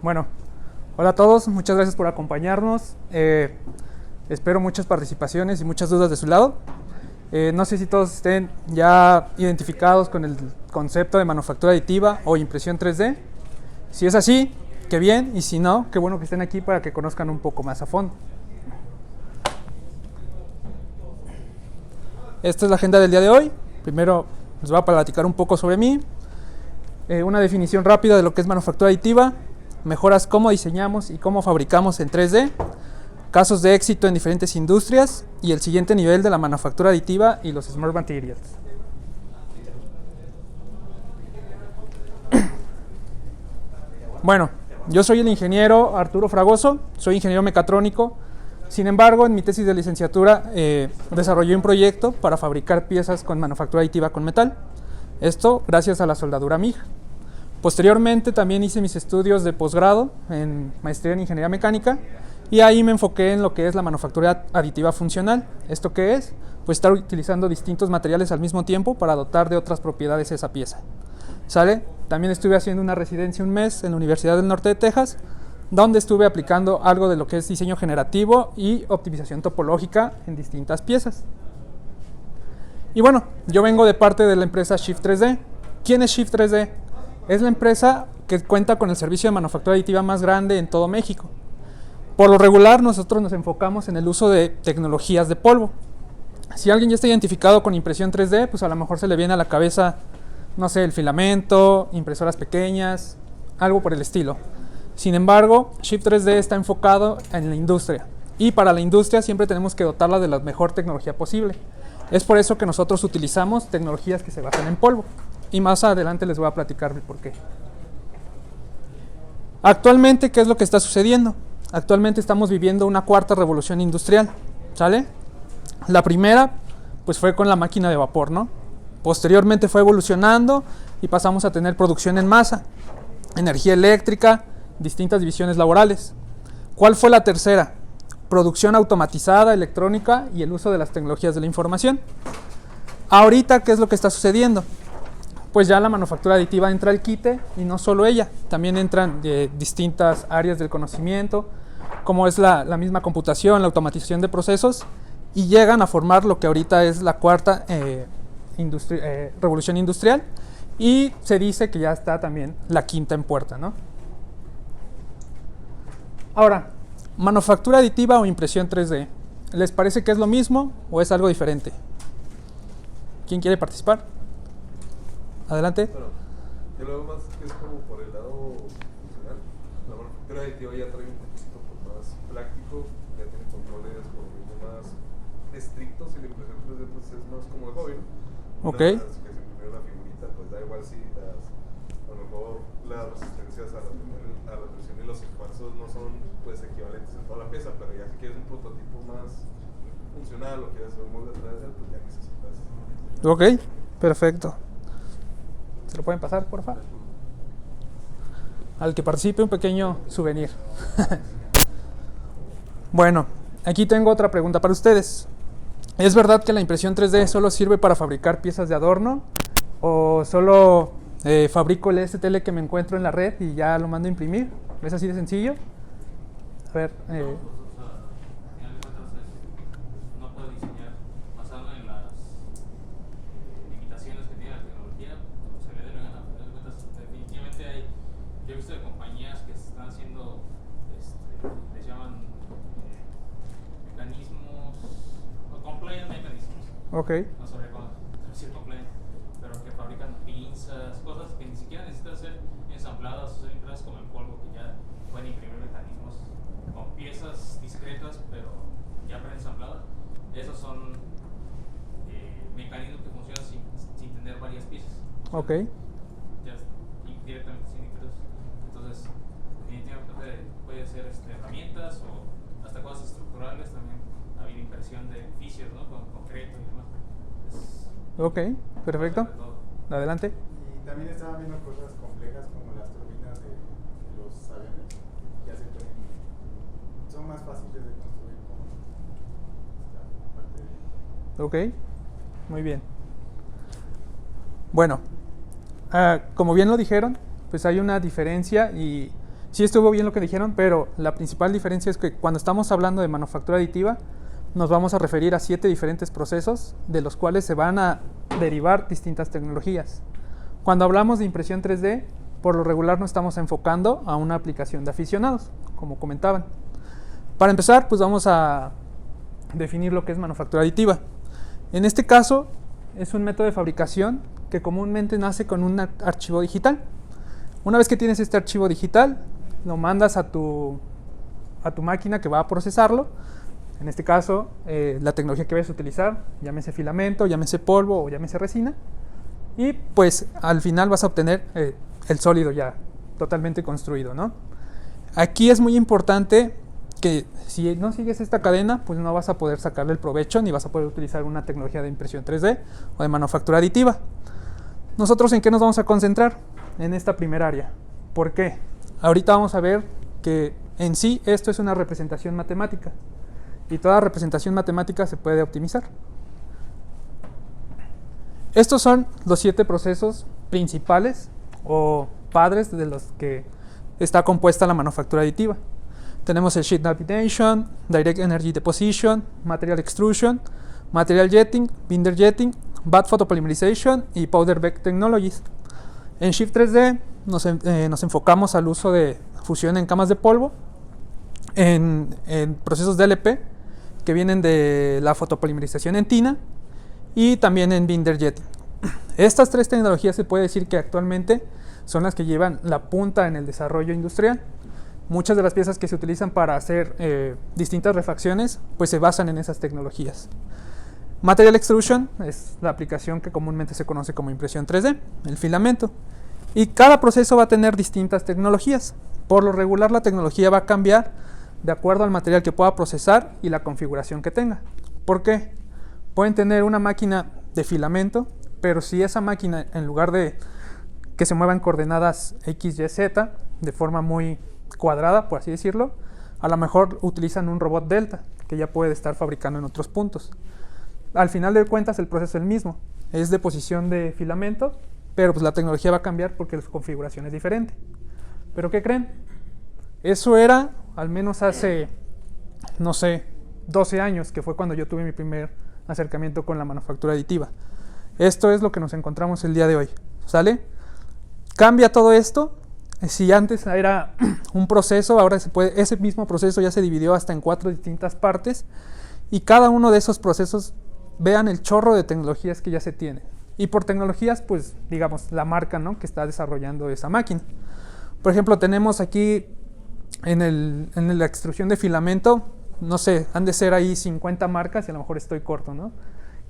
Bueno, hola a todos, muchas gracias por acompañarnos. Espero muchas participaciones y muchas dudas de su lado. No sé si todos estén ya identificados con el concepto de manufactura aditiva o impresión 3D. Si es así, qué bien, y si no, qué bueno que estén aquí para que conozcan un poco más a fondo. Esta es la agenda del día de hoy. Primero les voy a platicar un poco sobre mí, una definición rápida de lo que es manufactura aditiva, mejoras cómo diseñamos y cómo fabricamos en 3D, casos de éxito en diferentes industrias y el siguiente nivel de la manufactura aditiva y los Smart Materials. Bueno, yo soy el ingeniero Arturo Fragoso, soy ingeniero mecatrónico. Sin embargo, en mi tesis de licenciatura desarrollé un proyecto para fabricar piezas con manufactura aditiva con metal. Esto gracias a la soldadura MIG. Posteriormente también hice mis estudios de posgrado en maestría en ingeniería mecánica y ahí me enfoqué en lo que es la manufactura aditiva funcional. ¿Esto qué es? Pues estar utilizando distintos materiales al mismo tiempo para dotar de otras propiedades esa pieza. ¿Sale? También estuve haciendo una residencia un mes en la Universidad del Norte de Texas, donde estuve aplicando algo de lo que es diseño generativo y optimización topológica en distintas piezas. Y bueno, yo vengo de parte de la empresa Shift 3D. ¿Quién es Shift 3D? Es la empresa que cuenta con el servicio de manufactura aditiva más grande en todo México. Por lo regular, nosotros nos enfocamos en el uso de tecnologías de polvo. Si alguien ya está identificado con impresión 3D, pues a lo mejor se le viene a la cabeza, no sé, el filamento, impresoras pequeñas, algo por el estilo. Sin embargo, Shift 3D está enfocado en la industria. Y para la industria siempre tenemos que dotarla de la mejor tecnología posible. Es por eso que nosotros utilizamos tecnologías que se basan en polvo. Y más adelante les voy a platicar el por qué. Actualmente, ¿qué es lo que está sucediendo? Actualmente estamos viviendo una cuarta revolución industrial, ¿sale? La primera, pues fue con la máquina de vapor, ¿no? Posteriormente fue evolucionando y pasamos a tener producción en masa, energía eléctrica, distintas divisiones laborales. ¿Cuál fue la tercera? Producción automatizada, electrónica y el uso de las tecnologías de la información. Ahorita, ¿qué es lo que está sucediendo? Pues ya la manufactura aditiva entra al quite y no solo ella, también entran distintas áreas del conocimiento, como es la misma computación, la automatización de procesos, y llegan a formar lo que ahorita es la cuarta revolución industrial, y se dice que ya está también la quinta en puerta, ¿no? Ahora, manufactura aditiva o impresión 3D, ¿les parece que es lo mismo o es algo diferente? ¿Quién quiere participar? Adelante. Bueno, yo lo veo más que es como por el lado funcional. La manufactura aditiva ya trae un poquito más práctico, ya tiene controles por lo mismo más estrictos, y la impresión 3D pues es más como de hobby, ¿no? Ok. Que se imprimió una figurita, pues da igual si a lo mejor las resistencias a la presión y los esfuerzos no son pues equivalentes en toda la pieza, pero ya si quieres un prototipo más funcional o quieres hacer un molde 3D, pues ya necesitas. Ok, perfecto. ¿Se lo pueden pasar, por favor? Al que participe, un pequeño souvenir. Bueno, aquí tengo otra pregunta para ustedes. ¿Es verdad que la impresión 3D solo sirve para fabricar piezas de adorno? ¿O solo fabrico el STL que me encuentro en la red y ya lo mando a imprimir? ¿Es así de sencillo? A ver. No puedes diseñar basado en las limitaciones que tiene la tecnología, como se le dé la gana. Definitivamente yo he visto de compañías que están haciendo, les llaman mecanismos, o compliant mechanisms. Ok. No sabría cómo decir compliant, pero que fabrican pinzas, cosas que ni siquiera necesitan ser ensambladas o ser impresas como en polvo, que ya pueden imprimir mecanismos con piezas discretas, pero ya preensambladas. Esos son mecanismos que funcionan sin tener varias piezas. Ok. Ya directamente sin impresos. Entonces, definitivamente puede ser herramientas o hasta cosas estructurales. También ha habido impresión de edificios, ¿no? Con concreto y demás. Ok, perfecto. Adelante. Y también estaban viendo cosas complejas como las turbinas de los aviones. Ya se pueden, son más fáciles de construir con esta parte de... Ok, muy bien. Bueno, como bien lo dijeron, pues hay una diferencia y Sí estuvo bien lo que dijeron, pero la principal diferencia es que cuando estamos hablando de manufactura aditiva, nos vamos a referir a 7 diferentes procesos, de los cuales se van a derivar distintas tecnologías. Cuando hablamos de impresión 3D, por lo regular nos estamos enfocando a una aplicación de aficionados, como comentaban. Para empezar, pues vamos a definir lo que es manufactura aditiva. En este caso, es un método de fabricación que comúnmente nace con un archivo digital. Una vez que tienes este archivo digital, lo mandas a tu máquina que va a procesarlo. En este caso, la tecnología que vayas a utilizar, llámese filamento, llámese polvo o llámese resina. Y pues al final vas a obtener el sólido ya totalmente construido, ¿no? Aquí es muy importante que si no sigues esta cadena, pues no vas a poder sacarle el provecho ni vas a poder utilizar una tecnología de impresión 3D o de manufactura aditiva. ¿Nosotros en qué nos vamos a concentrar? En esta primera área. ¿Por qué? Ahorita vamos a ver que en sí esto es una representación matemática y toda representación matemática se puede optimizar. Estos son los 7 procesos principales o padres de los que está compuesta la manufactura aditiva. Tenemos el Sheet Navigation, Direct Energy Deposition, Material Extrusion, Material Jetting, Binder Jetting, Bath Photopolymerization y Powder Bed Technologies. En Shift 3D nos enfocamos al uso de fusión en camas de polvo, en procesos de LP que vienen de la fotopolimerización en tina y también en Binder Jetting. Estas 3 tecnologías se puede decir que actualmente son las que llevan la punta en el desarrollo industrial. Muchas de las piezas que se utilizan para hacer distintas refacciones pues se basan en esas tecnologías. Material Extrusion es la aplicación que comúnmente se conoce como impresión 3D, el filamento. Y cada proceso va a tener distintas tecnologías. Por lo regular la tecnología va a cambiar de acuerdo al material que pueda procesar y la configuración que tenga. ¿Por qué? Pueden tener una máquina de filamento, pero si esa máquina en lugar de que se muevan coordenadas X, Y, Z de forma muy cuadrada, por así decirlo, a lo mejor utilizan un robot delta que ya puede estar fabricando en otros puntos. Al final de cuentas el proceso es el mismo, es deposición de filamento, pero pues la tecnología va a cambiar porque la configuración es diferente. ¿Pero qué creen? Eso era al menos hace, no sé, 12 años, que fue cuando yo tuve mi primer acercamiento con la manufactura aditiva. Esto es lo que nos encontramos el día de hoy, ¿sale? Cambia todo esto. Si antes era un proceso, ahora ese mismo proceso ya se dividió hasta en 4 distintas partes y cada uno de esos procesos, vean el chorro de tecnologías que ya se tienen. Y por tecnologías, pues digamos, la marca, ¿no?, que está desarrollando esa máquina. Por ejemplo, tenemos aquí en la extrusión de filamento, no sé, han de ser ahí 50 marcas y a lo mejor estoy corto, ¿no?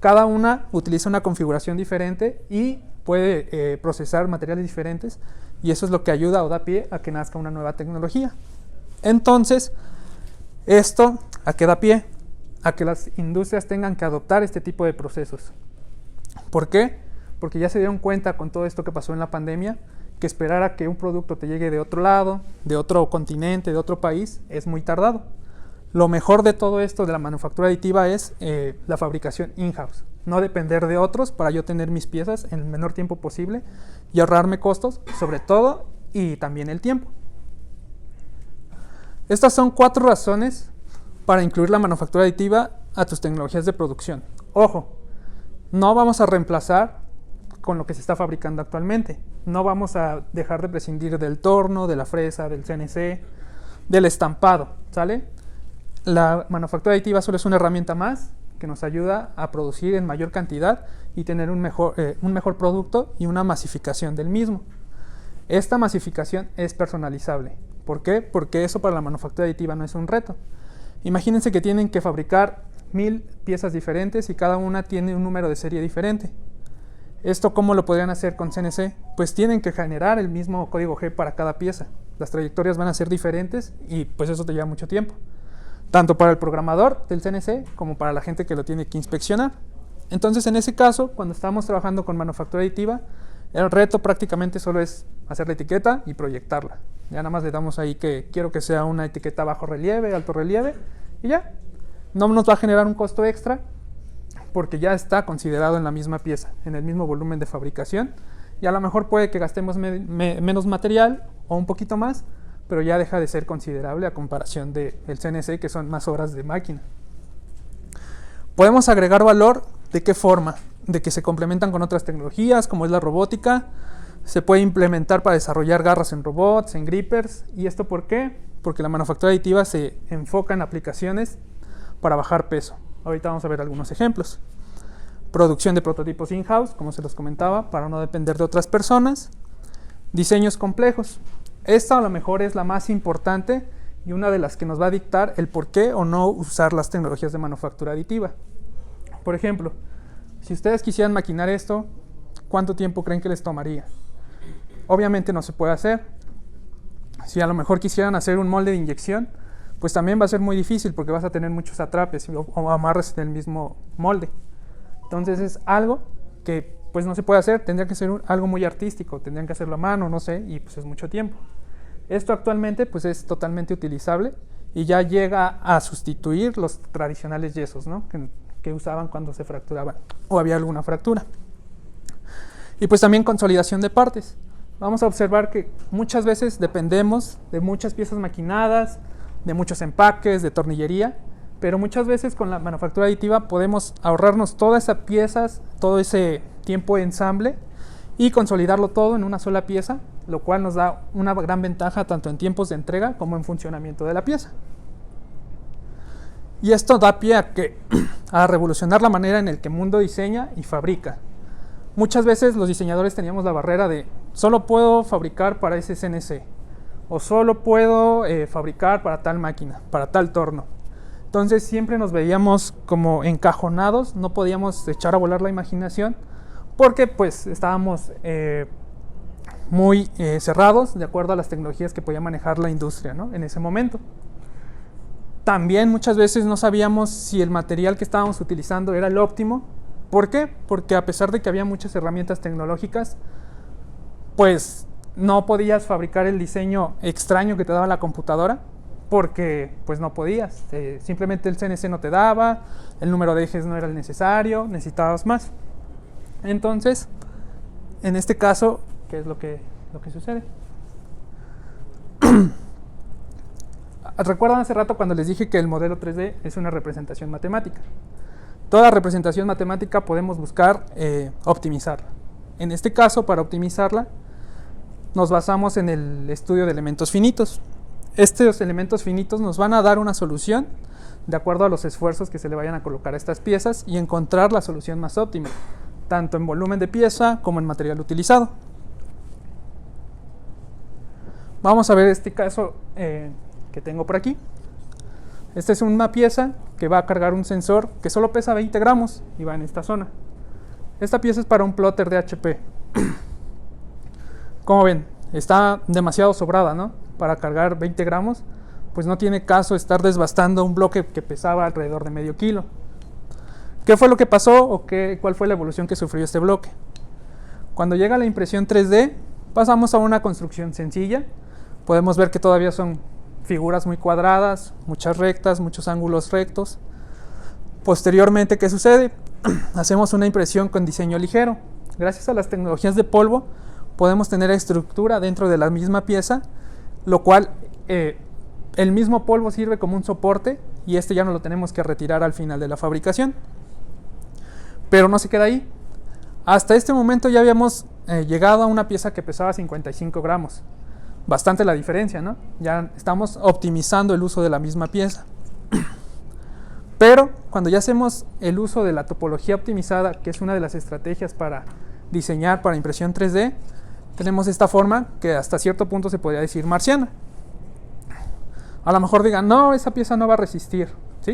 Cada una utiliza una configuración diferente y puede procesar materiales diferentes y eso es lo que ayuda o da pie a que nazca una nueva tecnología. Entonces, esto a qué da pie a que las industrias tengan que adoptar este tipo de procesos. ¿Por qué? Porque ya se dieron cuenta con todo esto que pasó en la pandemia que esperar a que un producto te llegue de otro lado, de otro continente, de otro país, es muy tardado. Lo mejor de todo esto de la manufactura aditiva es la fabricación in-house. No depender de otros para yo tener mis piezas en el menor tiempo posible y ahorrarme costos, sobre todo, y también el tiempo. Estas son 4 razones para incluir la manufactura aditiva a tus tecnologías de producción. Ojo, no vamos a reemplazar con lo que se está fabricando actualmente. No vamos a dejar de prescindir del torno, de la fresa, del CNC, del estampado, ¿sale? La manufactura aditiva solo es una herramienta más que nos ayuda a producir en mayor cantidad y tener un mejor producto y una masificación del mismo. Esta masificación es personalizable. ¿Por qué? Porque eso para la manufactura aditiva no es un reto. Imagínense que tienen que fabricar 1000 piezas diferentes y cada una tiene un número de serie diferente. ¿Esto cómo lo podrían hacer con CNC? Pues tienen que generar el mismo código G para cada pieza. Las trayectorias van a ser diferentes y pues eso te lleva mucho tiempo. Tanto para el programador del CNC como para la gente que lo tiene que inspeccionar. Entonces, en ese caso, cuando estamos trabajando con manufactura aditiva, el reto prácticamente solo es hacer la etiqueta y proyectarla. Ya nada más le damos ahí que quiero que sea una etiqueta bajo relieve, alto relieve, y ya. No nos va a generar un costo extra porque ya está considerado en la misma pieza, en el mismo volumen de fabricación, y a lo mejor puede que gastemos menos material o un poquito más, pero ya deja de ser considerable a comparación del CNC, que son más horas de máquina. Podemos agregar valor, ¿de qué forma? De que se complementan con otras tecnologías, como es la robótica. Se puede implementar para desarrollar garras en robots, en grippers. ¿Y esto por qué? Porque la manufactura aditiva se enfoca en aplicaciones para bajar peso. Ahorita vamos a ver algunos ejemplos. Producción de prototipos in-house, como se los comentaba, para no depender de otras personas. Diseños complejos. Esta a lo mejor es la más importante y una de las que nos va a dictar el por qué o no usar las tecnologías de manufactura aditiva. Por ejemplo, si ustedes quisieran maquinar esto, ¿cuánto tiempo creen que les tomaría? Obviamente no se puede hacer. Si a lo mejor quisieran hacer un molde de inyección, pues también va a ser muy difícil porque vas a tener muchos atrapes o amarres en el mismo molde. Entonces es algo que pues no se puede hacer, tendría que ser algo muy artístico, tendrían que hacerlo a mano, no sé, y pues es mucho tiempo. Esto actualmente pues es totalmente utilizable y ya llega a sustituir los tradicionales yesos, ¿no? que usaban cuando se fracturaban o había alguna fractura. Y pues también consolidación de partes. Vamos a observar que muchas veces dependemos de muchas piezas maquinadas, de muchos empaques, de tornillería, pero muchas veces con la manufactura aditiva podemos ahorrarnos todas esas piezas, todo ese tiempo de ensamble y consolidarlo todo en una sola pieza, lo cual nos da una gran ventaja tanto en tiempos de entrega como en funcionamiento de la pieza. Y esto da pie a revolucionar la manera en la que el mundo diseña y fabrica. Muchas veces los diseñadores teníamos la barrera de solo puedo fabricar para ese CNC o solo puedo fabricar para tal máquina, para tal torno. Entonces siempre nos veíamos como encajonados, no podíamos echar a volar la imaginación porque pues estábamos muy cerrados de acuerdo a las tecnologías que podía manejar la industria, ¿no? En ese momento. También muchas veces no sabíamos si el material que estábamos utilizando era el óptimo. ¿Por qué? Porque a pesar de que había muchas herramientas tecnológicas, pues no podías fabricar el diseño extraño que te daba la computadora, porque pues no podías. Simplemente el CNC no te daba, el número de ejes no era el necesario, necesitabas más. Entonces, en este caso, ¿qué es lo que sucede? ¿Recuerdan hace rato cuando les dije que el modelo 3D es una representación matemática? Toda representación matemática podemos buscar optimizarla. En este caso, para optimizarla, nos basamos en el estudio de elementos finitos. Estos elementos finitos nos van a dar una solución de acuerdo a los esfuerzos que se le vayan a colocar a estas piezas y encontrar la solución más óptima, tanto en volumen de pieza como en material utilizado. Vamos a ver este caso que tengo por aquí. Esta es una pieza que va a cargar un sensor que solo pesa 20 gramos y va en esta zona. Esta pieza es para un plotter de HP. Como ven, está demasiado sobrada, ¿no? Para cargar 20 gramos, pues no tiene caso estar desbastando un bloque que pesaba alrededor de medio kilo. ¿Qué fue lo que pasó o cuál fue la evolución que sufrió este bloque? Cuando llega la impresión 3D, pasamos a una construcción sencilla. Podemos ver que todavía son figuras muy cuadradas, muchas rectas, muchos ángulos rectos. Posteriormente, ¿qué sucede? Hacemos una impresión con diseño ligero. Gracias a las tecnologías de polvo, podemos tener estructura dentro de la misma pieza, lo cual el mismo polvo sirve como un soporte y este ya no lo tenemos que retirar al final de la fabricación. Pero no se queda ahí. Hasta este momento ya habíamos llegado a una pieza que pesaba 55 gramos. Bastante la diferencia, ¿no? Ya estamos optimizando el uso de la misma pieza. Pero cuando ya hacemos el uso de la topología optimizada, que es una de las estrategias para diseñar para impresión 3D, tenemos esta forma que hasta cierto punto se podría decir marciana. A lo mejor digan, no, esa pieza no va a resistir, ¿sí?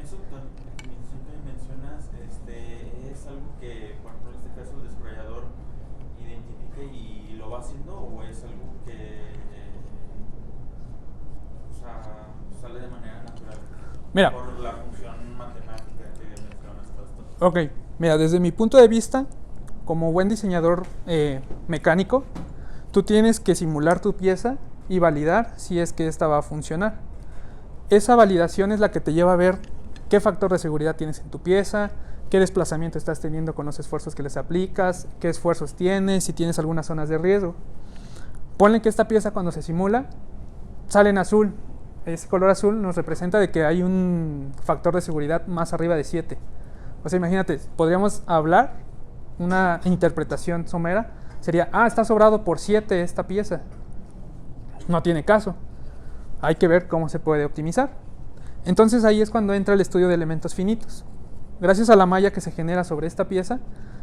Eso que mencionas es algo que, por ejemplo, en este caso el desarrollador identifica y lo va haciendo, o es algo que sale de manera natural. Mira. Por la función matemática que mencionas. Ok, mira, desde mi punto de vista, como buen diseñador mecánico, tú tienes que simular tu pieza y validar si es que esta va a funcionar. Esa validación es la que te lleva a ver qué factor de seguridad tienes en tu pieza, qué desplazamiento estás teniendo con los esfuerzos que les aplicas, qué esfuerzos tienes, si tienes algunas zonas de riesgo. Ponle que esta pieza cuando se simula sale en azul. Ese color azul nos representa de que hay un factor de seguridad más arriba de 7. O sea, imagínate, podríamos hablar, una interpretación somera sería, está sobrado por 7 esta pieza. No tiene caso. Hay que ver cómo se puede optimizar. Entonces ahí es cuando entra el estudio de elementos finitos. Gracias a la malla que se genera sobre esta pieza,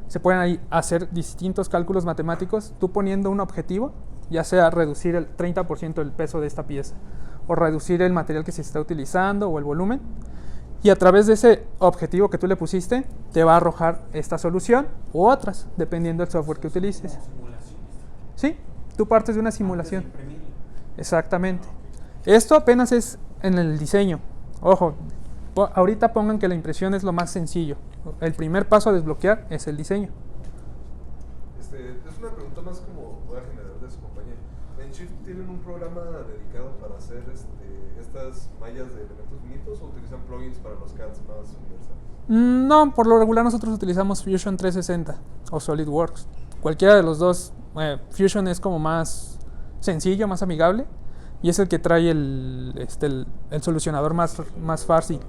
se pueden ahí hacer distintos cálculos matemáticos, tú poniendo un objetivo, ya sea reducir el 30% del peso de esta pieza, o reducir el material que se está utilizando, o el volumen, y a través de ese objetivo que tú le pusiste, te va a arrojar esta solución, o otras, dependiendo del software que utilices. Simulaciones. Sí, tú partes de una simulación. Antes de imprimirlo. Exactamente. Esto apenas es en el diseño. Ojo, ahorita pongan que la impresión es lo más sencillo. El primer paso a desbloquear es el diseño. Es una pregunta más como voy a generar de su compañía. ¿En Shift tienen un programa dedicado para hacer estas mallas de elementos finitos o utilizan plugins para los CADs más universales? No, por lo regular nosotros utilizamos Fusion 360 o SolidWorks. Cualquiera de los dos. Fusion es como más sencillo, más amigable, y es el que trae el solucionador más fácil.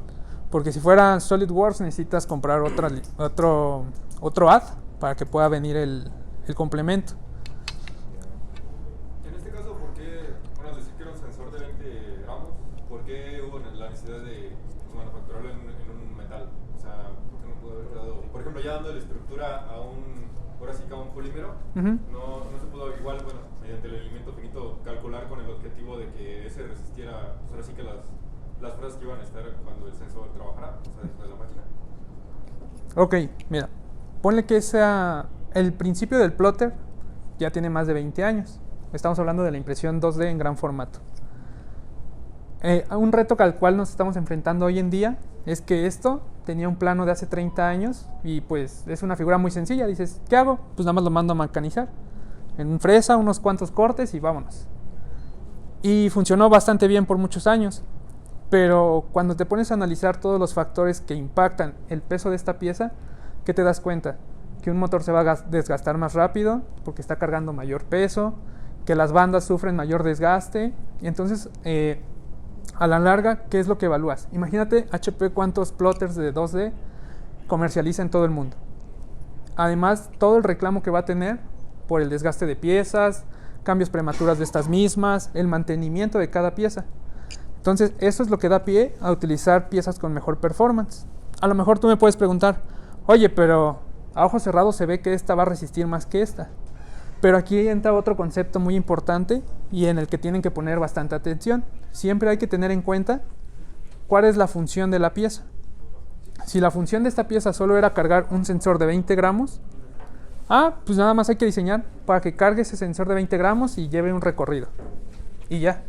Porque si fuera SolidWorks necesitas comprar otro add para que pueda venir el complemento. En este caso, ¿por qué, bueno, decir que era un sensor de 20 gramos, ¿por qué hubo la necesidad de manufacturarlo en un metal? O sea, ¿por qué no pudo haber dado, por ejemplo, ya dando la estructura a ahora sí que a un polímero, no se pudo igual, bueno, mediante el elemento finito, calcular con el objetivo de que ese resistiera, pues ahora sí que las fuerzas que iban a estar cuando el sensor trabajara, o sea, dentro de la máquina? Ok, mira, ponle que el principio del plotter ya tiene más de 20 años. Estamos hablando de la impresión 2D en gran formato. Un reto al cual nos estamos enfrentando hoy en día es que esto tenía un plano de hace 30 años y pues es una figura muy sencilla. Dices, ¿qué hago? Pues nada más lo mando a mecanizar. En fresa, unos cuantos cortes y vámonos. Y funcionó bastante bien por muchos años. Pero cuando te pones a analizar todos los factores que impactan el peso de esta pieza, ¿qué te das cuenta? Que un motor se va a desgastar más rápido porque está cargando mayor peso, que las bandas sufren mayor desgaste. Y entonces, a la larga, ¿qué es lo que evalúas? Imagínate HP cuántos plotters de 2D comercializa en todo el mundo. Además, todo el reclamo que va a tener por el desgaste de piezas, cambios prematuros de estas mismas, el mantenimiento de cada pieza. Entonces, eso es lo que da pie a utilizar piezas con mejor performance. A lo mejor tú me puedes preguntar, oye, pero a ojo cerrado se ve que esta va a resistir más que esta. Pero aquí entra otro concepto muy importante y en el que tienen que poner bastante atención. Siempre hay que tener en cuenta cuál es la función de la pieza. Si la función de esta pieza solo era cargar un sensor de 20 gramos, pues nada más hay que diseñar para que cargue ese sensor de 20 gramos y lleve un recorrido. Y ya.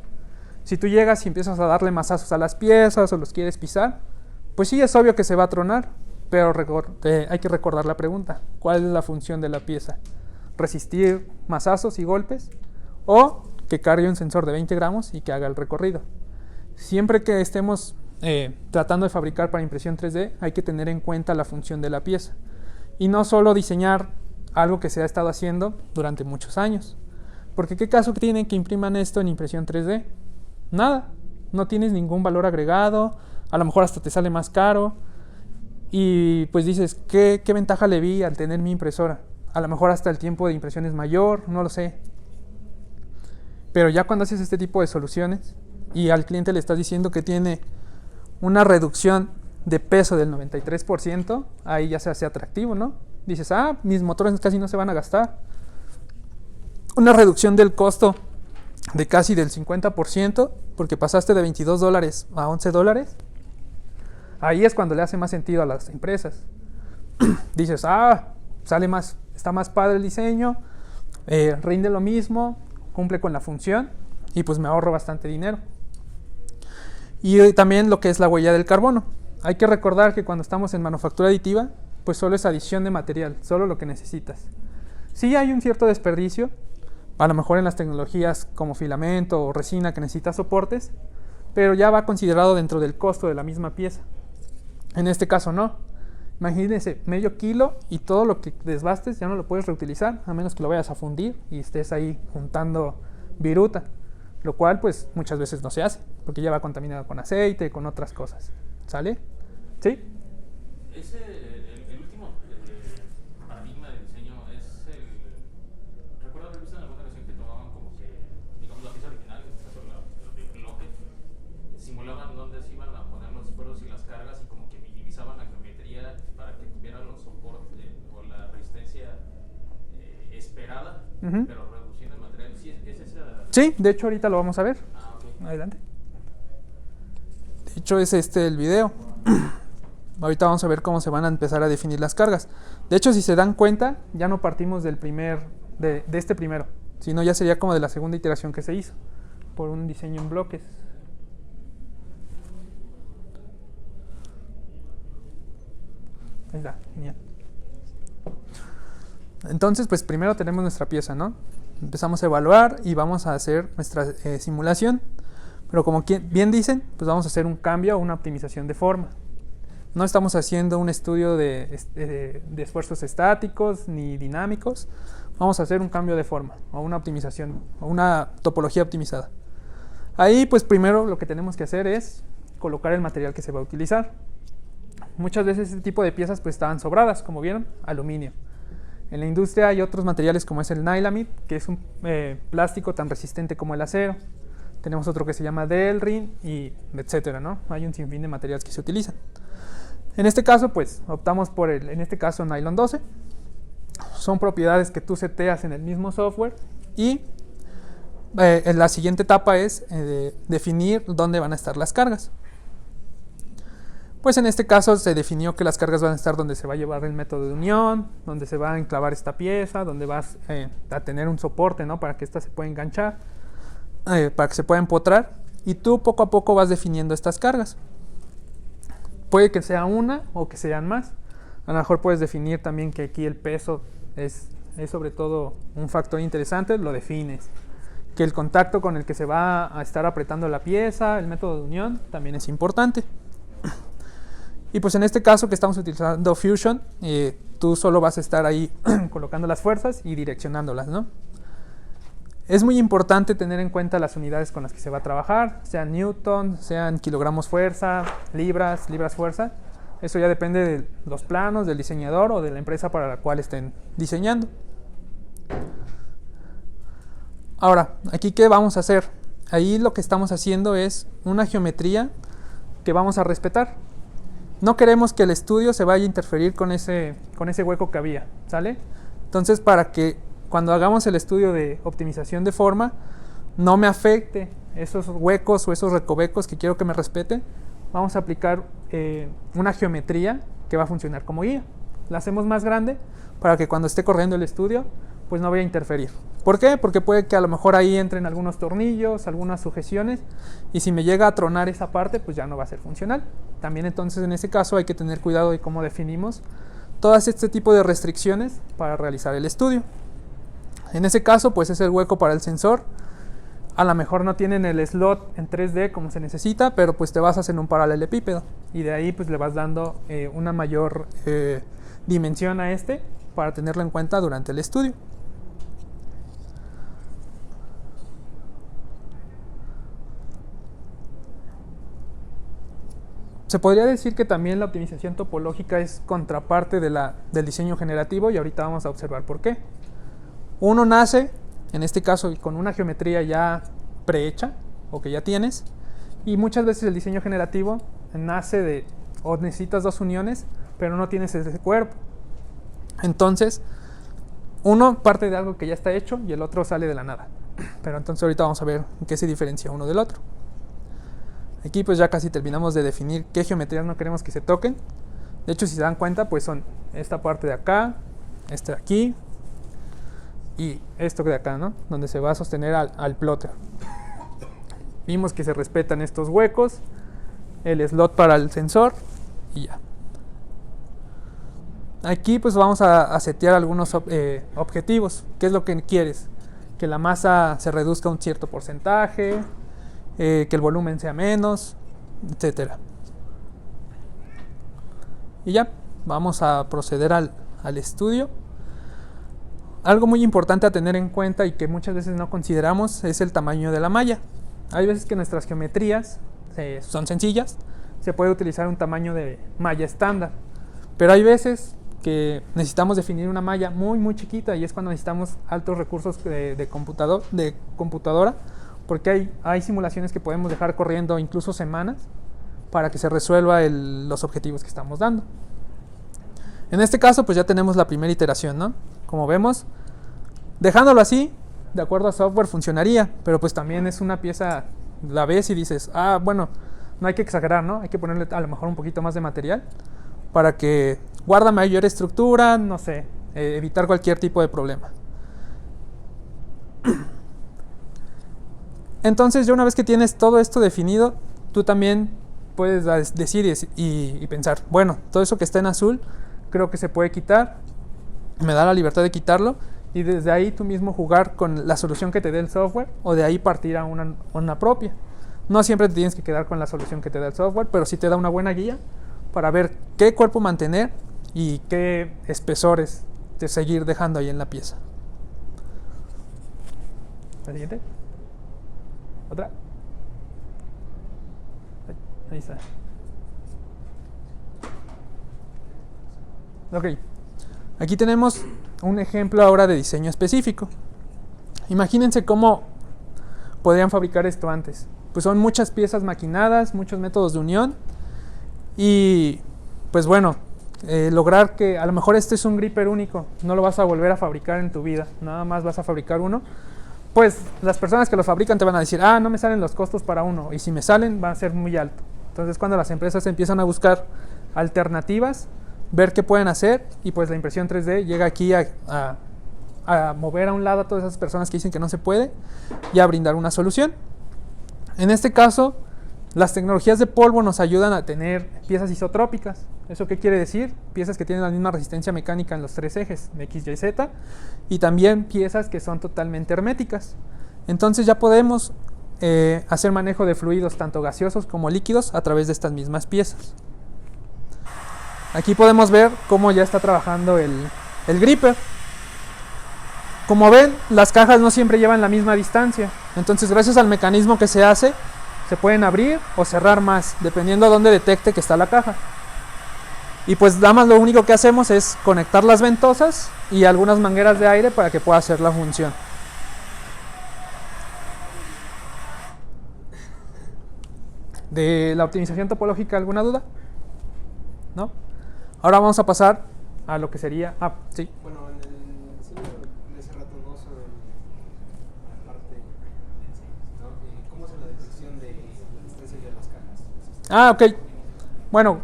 Si tú llegas y empiezas a darle masazos a las piezas o los quieres pisar, pues sí es obvio que se va a tronar, pero hay que recordar la pregunta. ¿Cuál es la función de la pieza? ¿Resistir masazos y golpes? ¿O que cargue un sensor de 20 gramos y que haga el recorrido? Siempre que estemos tratando de fabricar para impresión 3D, hay que tener en cuenta la función de la pieza. Y no solo diseñar algo que se ha estado haciendo durante muchos años. Porque ¿qué caso tiene que impriman esto en impresión 3D? Nada, no tienes ningún valor agregado, a lo mejor hasta te sale más caro y pues dices, ¿qué ventaja le vi al tener mi impresora? A lo mejor hasta el tiempo de impresión es mayor, no lo sé. Pero ya cuando haces este tipo de soluciones y al cliente le estás diciendo que tiene una reducción de peso del 93%, ahí ya se hace atractivo, ¿no? Dices, mis motores casi no se van a gastar. Una reducción del costo de casi del 50%, porque pasaste de $22 a $11, ahí es cuando le hace más sentido a las empresas. Dices, está más padre el diseño, rinde lo mismo, cumple con la función y pues me ahorro bastante dinero. Y también lo que es la huella del carbono. Hay que recordar que cuando estamos en manufactura aditiva, pues solo es adición de material, solo lo que necesitas. Sí hay un cierto desperdicio, a lo mejor en las tecnologías como filamento o resina que necesita soportes, pero ya va considerado dentro del costo de la misma pieza. En este caso no. Imagínense, medio kilo y todo lo que desbastes ya no lo puedes reutilizar, a menos que lo vayas a fundir y estés ahí juntando viruta, lo cual pues muchas veces no se hace, porque ya va contaminado con aceite, con otras cosas. ¿Sale? ¿Sí? El último paradigma de diseño es el... Recuerdo haber visto en alguna ocasión que tomaban como que, digamos, la pieza original, en este caso el bloque, simulaban dónde se iban a poner los esfuerzos y las cargas y como que minimizaban la geometría para que tuviera los soportes o la resistencia esperada, pero reduciendo el material. ¿Sí es esa? Sí, de hecho ahorita lo vamos a ver. Ok. Adelante. De hecho es el video. Ahorita vamos a ver cómo se van a empezar a definir las cargas. De hecho, si se dan cuenta, ya no partimos del de este primero, sino ya sería como de la segunda iteración que se hizo, por un diseño en bloques. Ahí está, genial. Entonces, pues primero tenemos nuestra pieza, ¿no? Empezamos a evaluar y vamos a hacer nuestra simulación. Pero como bien dicen, pues vamos a hacer un cambio o una optimización de forma. No estamos haciendo un estudio de esfuerzos estáticos ni dinámicos. Vamos a hacer un cambio de forma o una optimización o una topología optimizada. Ahí pues primero lo que tenemos que hacer es colocar el material que se va a utilizar. Muchas veces este tipo de piezas pues estaban sobradas, como vieron, aluminio. En la industria hay otros materiales como es el Nylamid, que es un plástico tan resistente como el acero. Tenemos otro que se llama Delrin y etcétera, ¿no? Hay un sinfín de materiales que se utilizan. En este caso, pues, optamos por en este caso, Nylon 12. Son propiedades que tú seteas en el mismo software y la siguiente etapa es definir dónde van a estar las cargas. Pues en este caso se definió que las cargas van a estar donde se va a llevar el método de unión, donde se va a enclavar esta pieza, donde vas a tener un soporte, ¿no? Para que ésta se pueda enganchar, para que se pueda empotrar, y tú poco a poco vas definiendo estas cargas. Puede que sea una o que sean más. A lo mejor puedes definir también que aquí el peso es sobre todo un factor interesante, lo defines. Que el contacto con el que se va a estar apretando la pieza, el método de unión, también es importante. Y pues en este caso que estamos utilizando Fusion, tú solo vas a estar ahí colocando las fuerzas y direccionándolas, ¿no? Es muy importante tener en cuenta las unidades con las que se va a trabajar, sean newton, sean kilogramos fuerza, libras fuerza. Eso ya depende de los planos, del diseñador o de la empresa para la cual estén diseñando. Ahora, aquí ¿qué vamos a hacer? Ahí lo que estamos haciendo es una geometría que vamos a respetar. No queremos que el estudio se vaya a interferir con ese hueco que había, ¿sale? Entonces, para que cuando hagamos el estudio de optimización de forma, no me afecte esos huecos o esos recovecos que quiero que me respete, vamos a aplicar una geometría que va a funcionar como guía. La hacemos más grande para que cuando esté corriendo el estudio, pues no vaya a interferir. ¿Por qué? Porque puede que a lo mejor ahí entren algunos tornillos, algunas sujeciones, y si me llega a tronar esa parte, pues ya no va a ser funcional. También entonces en ese caso hay que tener cuidado de cómo definimos todas este tipo de restricciones para realizar el estudio. En ese caso, pues es el hueco para el sensor. A lo mejor no tienen el slot en 3D como se necesita, pero pues te basas en un paralelepípedo. Y de ahí pues le vas dando una mayor dimensión a este para tenerlo en cuenta durante el estudio. Se podría decir que también la optimización topológica es contraparte del diseño generativo, y ahorita vamos a observar por qué. Uno nace, en este caso, con una geometría ya prehecha o que ya tienes, y muchas veces el diseño generativo nace o necesitas dos uniones, pero no tienes ese cuerpo. Entonces, uno parte de algo que ya está hecho y el otro sale de la nada. Pero entonces ahorita vamos a ver en qué se diferencia uno del otro. Aquí pues ya casi terminamos de definir qué geometrías no queremos que se toquen. De hecho, si se dan cuenta, pues son esta parte de acá, este de aquí y esto de acá, ¿no? Donde se va a sostener al plotter. Vimos que se respetan estos huecos, el slot para el sensor y ya. Aquí pues vamos a setear algunos objetivos. ¿Qué es lo que quieres? Que la masa se reduzca un cierto porcentaje, que el volumen sea menos, etcétera. Y ya, vamos a proceder al estudio. algo muy importante a tener en cuenta y que muchas veces no consideramos es el tamaño de la malla. Hay veces que nuestras geometrías son sencillas, se puede utilizar un tamaño de malla estándar, pero hay veces que necesitamos definir una malla muy chiquita y es cuando necesitamos altos recursos de computadora, porque hay simulaciones que podemos dejar corriendo incluso semanas para que se resuelva los objetivos que estamos dando. En este caso pues ya tenemos la primera iteración, ¿no? Como vemos, dejándolo así, de acuerdo a software funcionaría, pero pues también es una pieza, la ves y dices, bueno, no hay que exagerar, ¿no? Hay que ponerle a lo mejor un poquito más de material para que guarda mayor estructura, no sé, evitar cualquier tipo de problema. Entonces ya una vez que tienes todo esto definido, tú también puedes decir y pensar, bueno, todo eso que está en azul creo que se puede quitar, me da la libertad de quitarlo y desde ahí tú mismo jugar con la solución que te dé el software o de ahí partir a una propia. No siempre te tienes que quedar con la solución que te da el software, pero sí te da una buena guía para ver qué cuerpo mantener y qué espesores de seguir dejando ahí en la pieza. ¿La siguiente? ¿Otra? Ahí está. Ok. Aquí tenemos un ejemplo ahora de diseño específico. Imagínense cómo podrían fabricar esto antes. Pues son muchas piezas maquinadas, muchos métodos de unión y pues bueno, lograr que a lo mejor este es un gripper único, no lo vas a volver a fabricar en tu vida, nada más vas a fabricar uno. Pues las personas que lo fabrican te van a decir, no me salen los costos para uno, y si me salen va a ser muy alto. Entonces cuando las empresas empiezan a buscar alternativas, ver qué pueden hacer, y pues la impresión 3D llega aquí a mover a un lado a todas esas personas que dicen que no se puede y a brindar una solución. En este caso, las tecnologías de polvo nos ayudan a tener piezas isotrópicas. ¿Eso qué quiere decir? Piezas que tienen la misma resistencia mecánica en los tres ejes, de X, Y, Z, y también piezas que son totalmente herméticas. Entonces ya podemos hacer manejo de fluidos tanto gaseosos como líquidos a través de estas mismas piezas. Aquí podemos ver cómo ya está trabajando el gripper. Como ven, las cajas no siempre llevan la misma distancia. Entonces, gracias al mecanismo que se hace, se pueden abrir o cerrar más, dependiendo a dónde detecte que está la caja. Y pues nada más lo único que hacemos es conectar las ventosas y algunas mangueras de aire para que pueda hacer la función. ¿De la optimización topológica alguna duda? ¿No? Ahora vamos a pasar a lo que sería... sí. Bueno, en el diseño de ese rato, ¿no? Sobre la parte, ¿no? ¿Cómo es la detección de la distancia de las cajas? Ok. Bueno,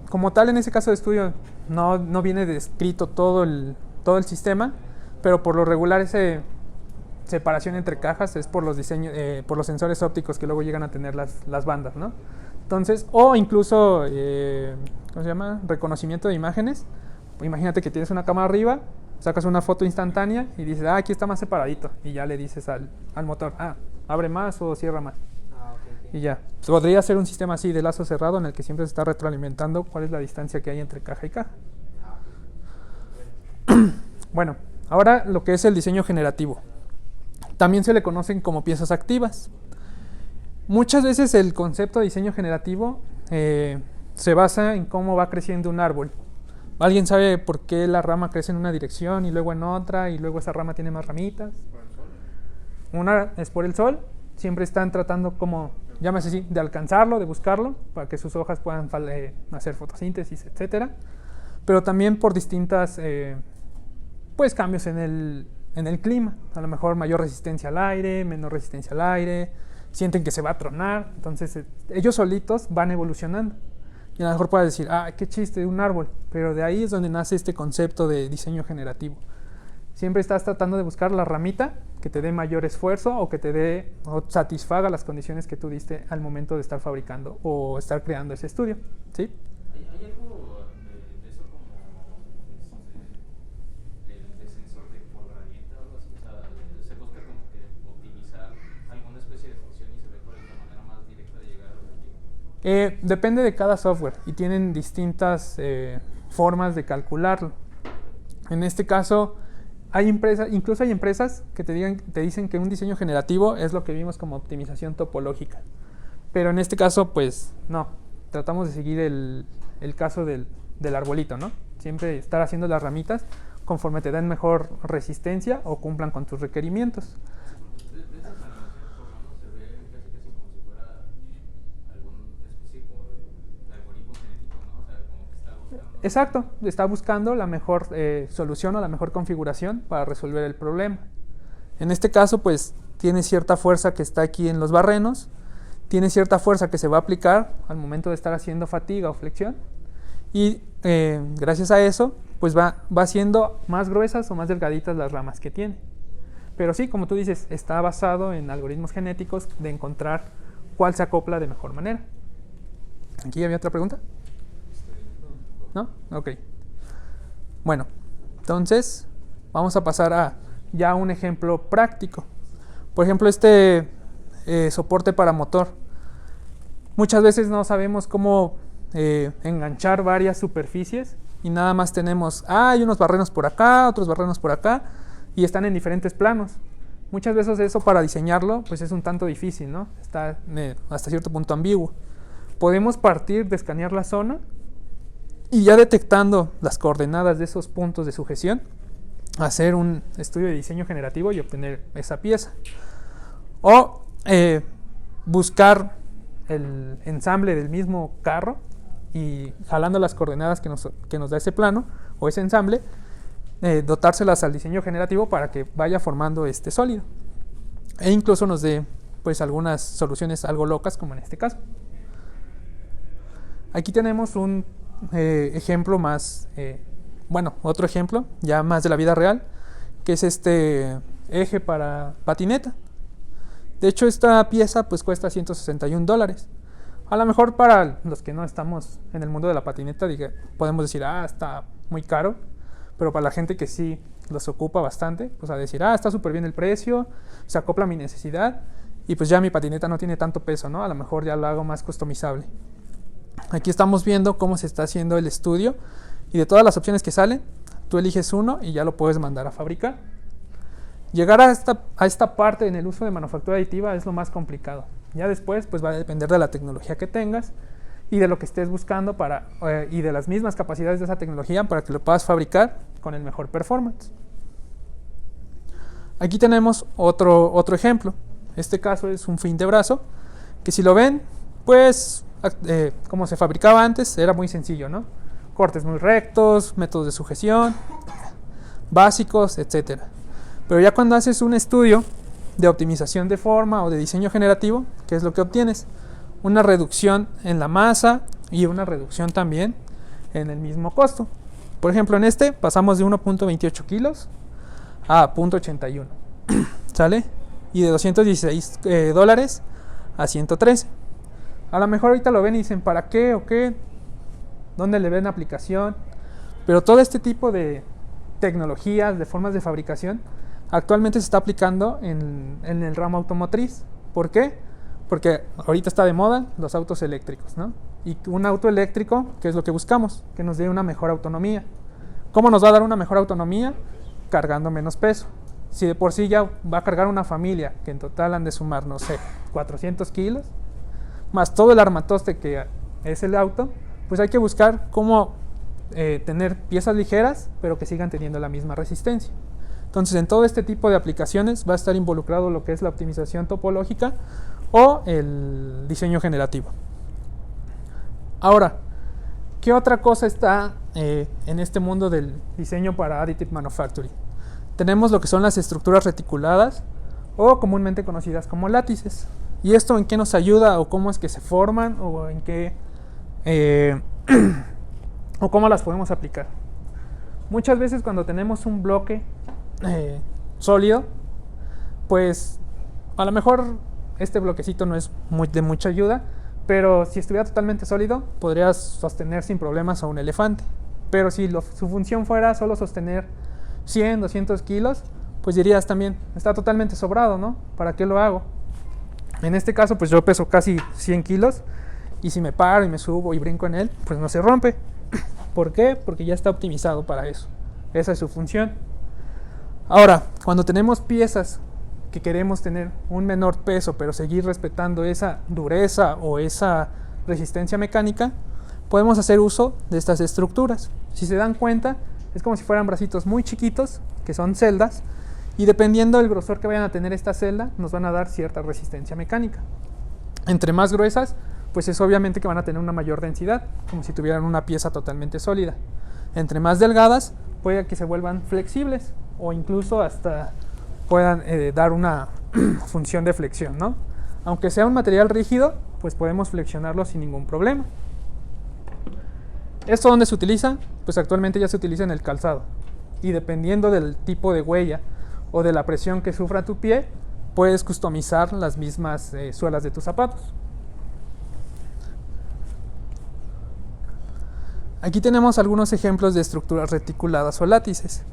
como tal en ese caso de estudio no viene descrito todo el sistema, pero por lo regular esa separación entre cajas es por los por los sensores ópticos que luego llegan a tener las bandas, ¿no? Entonces, o incluso, ¿cómo se llama? Reconocimiento de imágenes. Imagínate que tienes una cámara arriba, sacas una foto instantánea y dices, aquí está más separadito. Y ya le dices al motor, abre más o cierra más. Okay. Y ya. Podría ser un sistema así de lazo cerrado en el que siempre se está retroalimentando cuál es la distancia que hay entre caja y caja. Bueno, ahora lo que es el diseño generativo. También se le conocen como piezas activas. Muchas veces el concepto de diseño generativo se basa en cómo va creciendo un árbol. ¿Alguien sabe por qué la rama crece en una dirección y luego en otra y luego esa rama tiene más ramitas? Una es por el sol. Siempre están tratando como, llámese así, de alcanzarlo, de buscarlo, para que sus hojas puedan hacer fotosíntesis, etc. Pero también por distintas pues cambios en el clima. A lo mejor mayor resistencia al aire, menor resistencia al aire, sienten que se va a tronar, entonces ellos solitos van evolucionando. Y a lo mejor puedes decir, qué chiste de un árbol, pero de ahí es donde nace este concepto de diseño generativo. Siempre estás tratando de buscar la ramita que te dé mayor esfuerzo o que te dé o satisfaga las condiciones que tú diste al momento de estar fabricando o estar creando ese estudio, ¿sí? ¿Hay algo de eso como el descensor de por gradiente o algo así? O sea, se busca como que optimizar alguna especie de función y se ve cuál es la manera más directa de llegar al objetivo. Depende de cada software y tienen distintas formas de calcularlo. En este caso, incluso hay empresas que te dicen que un diseño generativo es lo que vimos como optimización topológica. Pero en este caso, pues no. Tratamos de seguir el caso del arbolito, ¿no? Siempre estar haciendo las ramitas conforme te den mejor resistencia o cumplan con tus requerimientos. De esas animaciones por lo menos se ve casi como si fuera alguna especie como de algoritmo genético, ¿no? O sea, como que está buscando... Exacto, está buscando la mejor solución o la mejor configuración para resolver el problema. En este caso, pues, tiene cierta fuerza que está aquí en los barrenos, tiene cierta fuerza que se va a aplicar al momento de estar haciendo fatiga o flexión, y gracias a eso, pues va haciendo más gruesas o más delgaditas las ramas que tiene. Pero sí, como tú dices, está basado en algoritmos genéticos de encontrar cuál se acopla de mejor manera. ¿Aquí había otra pregunta? ¿No? Ok. Bueno, entonces vamos a pasar a ya un ejemplo práctico. Por ejemplo, este soporte para motor. Muchas veces no sabemos cómo enganchar varias superficies y nada más tenemos, hay unos barrenos por acá, otros barrenos por acá y están en diferentes planos. Muchas veces eso para diseñarlo pues es un tanto difícil, ¿no? Está hasta cierto punto ambiguo. Podemos partir de escanear la zona y ya detectando las coordenadas de esos puntos de sujeción, hacer un estudio de diseño generativo y obtener esa pieza. O buscar el ensamble del mismo carro y jalando las coordenadas que nos da ese plano o ese ensamble, dotárselas al diseño generativo para que vaya formando este sólido. E incluso nos dé pues algunas soluciones algo locas como en este caso. Aquí tenemos un ejemplo más, otro ejemplo ya más de la vida real, que es este eje para patineta. De hecho, esta pieza pues cuesta $161. A lo mejor para los que no estamos en el mundo de la patineta podemos decir, está muy caro, pero para la gente que sí los ocupa bastante, pues a decir, está súper bien el precio, se acopla a mi necesidad y pues ya mi patineta no tiene tanto peso, ¿no? A lo mejor ya lo hago más customizable. Aquí estamos viendo cómo se está haciendo el estudio y de todas las opciones que salen, tú eliges uno y ya lo puedes mandar a fabricar. Llegar a esta parte en el uso de manufactura aditiva es lo más complicado. Ya después pues va a depender de la tecnología que tengas y de lo que estés buscando y de las mismas capacidades de esa tecnología para que lo puedas fabricar con el mejor performance. Aquí tenemos otro ejemplo. Este caso es un fin de brazo, que si lo ven, pues como se fabricaba antes, era muy sencillo, ¿no? Cortes muy rectos, métodos de sujeción, básicos, etcétera. Pero ya cuando haces un estudio de optimización de forma o de diseño generativo, ¿qué es lo que obtienes? Una reducción en la masa y una reducción también en el mismo costo. Por ejemplo, en este pasamos de 1.28 kilos a 0.81, ¿sale? Y de $216 a 113. A lo mejor ahorita lo ven y dicen, ¿para qué o qué? ¿Dónde le ven aplicación? Pero todo este tipo de tecnologías, de formas de fabricación, actualmente se está aplicando en el ramo automotriz. ¿Por qué? Porque ahorita está de moda los autos eléctricos, ¿no? Y un auto eléctrico, ¿qué es lo que buscamos? Que nos dé una mejor autonomía. ¿Cómo nos va a dar una mejor autonomía? Cargando menos peso. Si de por sí ya va a cargar una familia, que en total han de sumar, no sé, 400 kilos, más todo el armatoste que es el auto, pues hay que buscar cómo tener piezas ligeras, pero que sigan teniendo la misma resistencia. Entonces, en todo este tipo de aplicaciones va a estar involucrado lo que es la optimización topológica o el diseño generativo. Ahora, ¿qué otra cosa está en este mundo del diseño para Additive Manufacturing? Tenemos lo que son las estructuras reticuladas o comúnmente conocidas como látices. ¿Y esto en qué nos ayuda o cómo es que se forman o en qué o cómo las podemos aplicar? Muchas veces cuando tenemos un bloque sólido, pues a lo mejor este bloquecito no es de mucha ayuda, pero si estuviera totalmente sólido podrías sostener sin problemas a un elefante. Pero si su función fuera solo sostener 100, 200 kilos, pues dirías también, está totalmente sobrado, ¿no? ¿Para qué lo hago? En este caso, pues yo peso casi 100 kilos y si me paro y me subo y brinco en él, pues no se rompe. ¿Por qué? Porque ya está optimizado para eso. Esa es su función. Ahora, cuando tenemos piezas que queremos tener un menor peso, pero seguir respetando esa dureza o esa resistencia mecánica, podemos hacer uso de estas estructuras. Si se dan cuenta, es como si fueran bracitos muy chiquitos, que son celdas, y dependiendo del grosor que vayan a tener esta celda, nos van a dar cierta resistencia mecánica. Entre más gruesas, pues es obviamente que van a tener una mayor densidad, como si tuvieran una pieza totalmente sólida. Entre más delgadas, puede que se vuelvan flexibles, o incluso hasta puedan dar una función de flexión, ¿no? Aunque sea un material rígido, pues podemos flexionarlo sin ningún problema. ¿Esto dónde se utiliza? Pues actualmente ya se utiliza en el calzado. Y dependiendo del tipo de huella o de la presión que sufra tu pie, puedes customizar las mismas suelas de tus zapatos. Aquí tenemos algunos ejemplos de estructuras reticuladas o látices.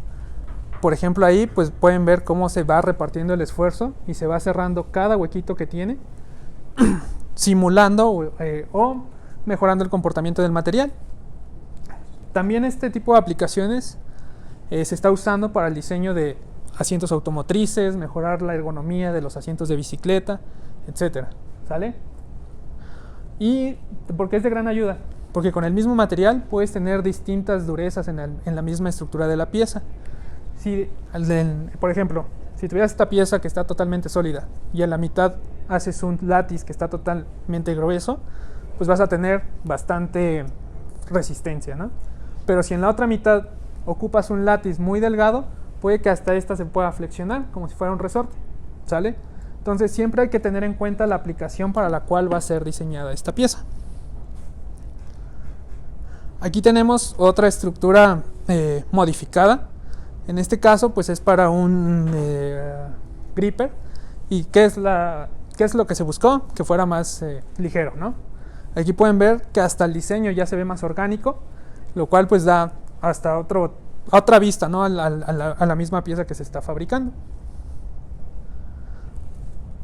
Por ejemplo, ahí pues pueden ver cómo se va repartiendo el esfuerzo y se va cerrando cada huequito que tiene, simulando o mejorando el comportamiento del material. También este tipo de aplicaciones se está usando para el diseño de asientos automotrices, mejorar la ergonomía de los asientos de bicicleta, etc. ¿Sale? ¿Y por qué es de gran ayuda? Porque con el mismo material puedes tener distintas durezas en la misma estructura de la pieza. Por ejemplo, si tuvieras esta pieza que está totalmente sólida y en la mitad haces un látiz que está totalmente grueso, pues vas a tener bastante resistencia, ¿no? Pero si en la otra mitad ocupas un látiz muy delgado, puede que hasta esta se pueda flexionar como si fuera un resorte, ¿sale? Entonces siempre hay que tener en cuenta la aplicación para la cual va a ser diseñada esta pieza. Aquí tenemos otra estructura modificada. En este caso pues es para un gripper. ¿Y qué es lo que se buscó? Que fuera más ligero, ¿no? Aquí pueden ver que hasta el diseño ya se ve más orgánico, lo cual pues da hasta otra vista, ¿no? a la misma pieza que se está fabricando.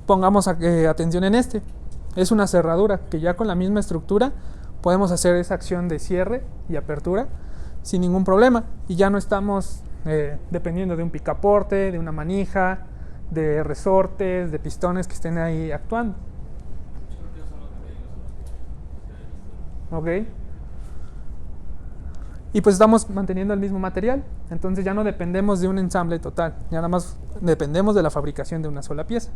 Pongamos atención en este. Es una cerradura que ya con la misma estructura podemos hacer esa acción de cierre y apertura sin ningún problema. Y ya no estamos dependiendo de un picaporte, de una manija, de resortes, de pistones que estén ahí actuando. Ok. Y pues estamos manteniendo el mismo material, entonces ya no dependemos de un ensamble total, ya nada más dependemos de la fabricación de una sola pieza.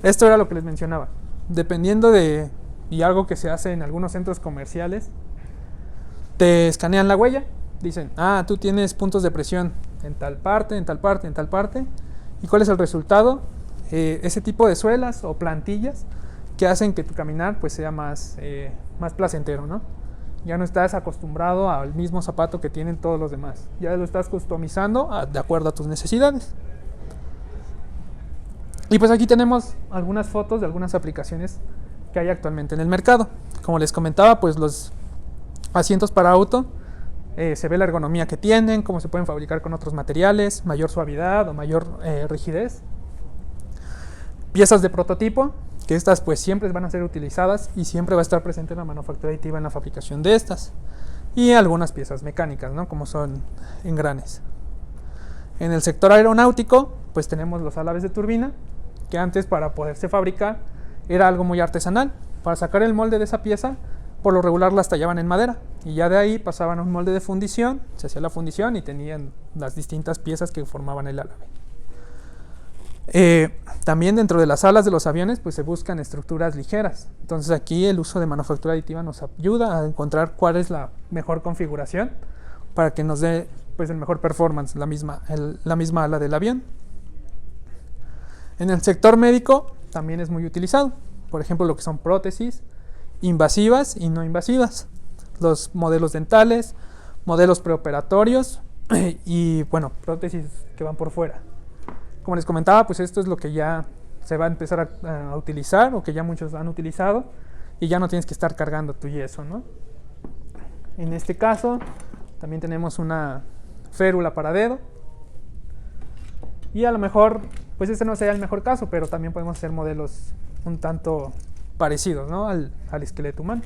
Esto era lo que les mencionaba. Dependiendo y algo que se hace en algunos centros comerciales, te escanean la huella, dicen, tú tienes puntos de presión en tal parte, en tal parte, en tal parte. ¿Y cuál es el resultado? Ese tipo de suelas o plantillas que hacen que tu caminar pues sea más placentero, ¿no? Ya no estás acostumbrado al mismo zapato que tienen todos los demás. Ya lo estás customizando de acuerdo a tus necesidades. Y pues aquí tenemos algunas fotos de algunas aplicaciones que hay actualmente en el mercado. Como les comentaba, pues los asientos para auto, se ve la ergonomía que tienen, cómo se pueden fabricar con otros materiales, mayor suavidad o mayor rigidez. Piezas de prototipo, que estas pues siempre van a ser utilizadas y siempre va a estar presente la manufactura aditiva en la fabricación de estas. Y algunas piezas mecánicas, ¿no? Como son engranes. En el sector aeronáutico, pues tenemos los álabes de turbina, que antes para poderse fabricar era algo muy artesanal. Para sacar el molde de esa pieza, por lo regular las tallaban en madera y ya de ahí pasaban a un molde de fundición, se hacía la fundición y tenían las distintas piezas que formaban el álabe. También dentro de las alas de los aviones pues se buscan estructuras ligeras. Entonces aquí el uso de manufactura aditiva nos ayuda a encontrar cuál es la mejor configuración para que nos dé pues el mejor performance, la misma ala del avión. En el sector médico también es muy utilizado. Por ejemplo, lo que son prótesis invasivas y no invasivas, los modelos dentales, modelos preoperatorios y bueno, prótesis que van por fuera. Como les comentaba, pues esto es lo que ya se va a empezar a utilizar o que ya muchos han utilizado y ya no tienes que estar cargando tu yeso, ¿no? En este caso también tenemos una férula para dedo y a lo mejor pues este no sería el mejor caso, pero también podemos hacer modelos un tanto parecidos, ¿no? al esqueleto humano.